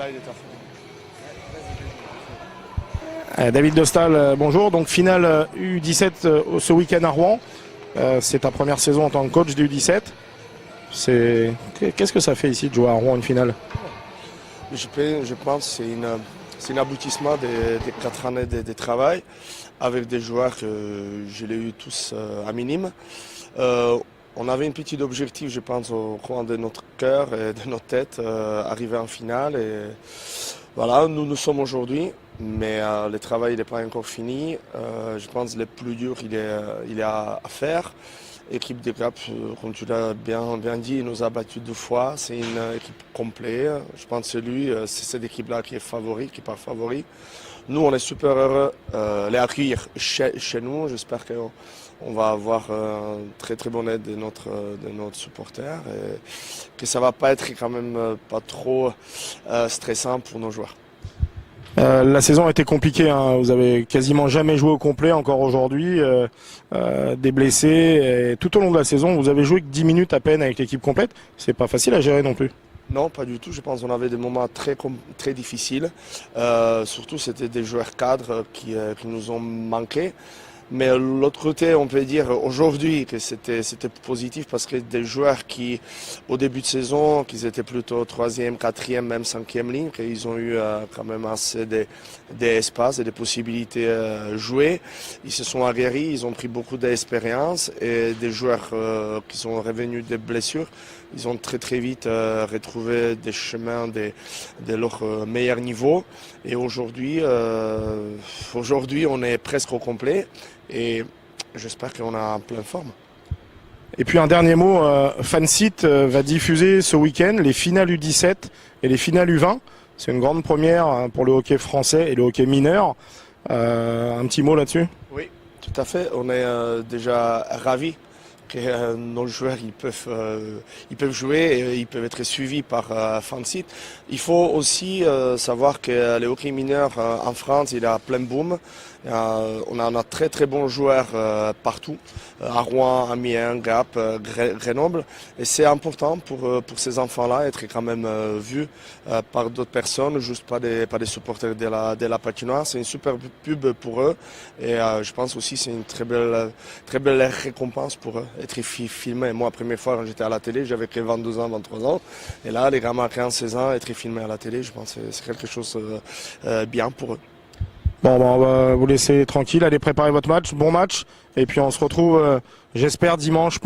là, il est à fond. David Dostal, bonjour. Donc finale U17 ce week-end à Rouen. C'est ta première saison en tant que coach des U17. Qu'est-ce que ça fait ici de jouer à Rouen une finale? Je pense que c'est un aboutissement des 4 années de travail avec des joueurs que je l'ai eu tous à minime. On avait un petit objectif, je pense, au coin de notre cœur et de notre tête, arriver en finale. Et voilà, nous sommes aujourd'hui, mais le travail n'est pas encore fini. Je pense que le plus dur, il est à faire. L'équipe de Gap, comme tu l'as bien dit, il nous a battus 2 fois. C'est une équipe complète. Je pense que c'est cette équipe-là qui est favori, qui part favori. Nous, on est super heureux de les accueillir chez nous. J'espère qu'on va avoir une très très bonne aide de notre supporter et que ça va pas être quand même pas trop stressant pour nos joueurs. La saison a été compliquée, hein. Vous avez quasiment jamais joué au complet encore aujourd'hui, des blessés. Et tout au long de la saison, vous avez joué que 10 minutes à peine avec l'équipe complète. C'est pas facile à gérer non plus. Non, pas du tout. Je pense qu'on avait des moments très difficiles. Surtout, c'était des joueurs cadres qui nous ont manqué. Mais de l'autre côté, on peut dire aujourd'hui que c'était positif parce que des joueurs qui, au début de saison, qu'ils étaient plutôt 3e, 4e, même 5e ligne, qu'ils ont eu quand même assez d'espace et de possibilités de jouer. Ils se sont aguerris, ils ont pris beaucoup d'expérience et des joueurs qui sont revenus des blessures, ils ont très vite retrouvé des chemins de leur meilleur niveau. Et aujourd'hui, on est presque au complet. Et j'espère qu'on a en pleine forme. Et puis un dernier mot, Fansite va diffuser ce week-end les finales U17 et les finales U20. C'est une grande première pour le hockey français et le hockey mineur. Un petit mot là-dessus? Oui, tout à fait. On est déjà ravis que nos joueurs ils peuvent jouer et ils peuvent être suivis par Fansite. Il faut aussi savoir que le hockey mineur en France, il a plein boom. On a un très bons joueurs partout, à Rouen, à Amiens, Gap, Grenoble. Et c'est important pour ces enfants-là être quand même vus par d'autres personnes, juste pas des supporters de la patinoire. C'est une super pub pour eux. Et je pense aussi que c'est une très belle récompense pour eux, être filmé. Moi, la première fois quand j'étais à la télé, j'avais que 22 ans, 23 ans. Et là, les gamins à 15-16 ans, être filmés à la télé, je pense que c'est quelque chose de bien pour eux. Bon, on va vous laisser tranquille, allez préparer votre match, bon match, et puis on se retrouve, j'espère, dimanche.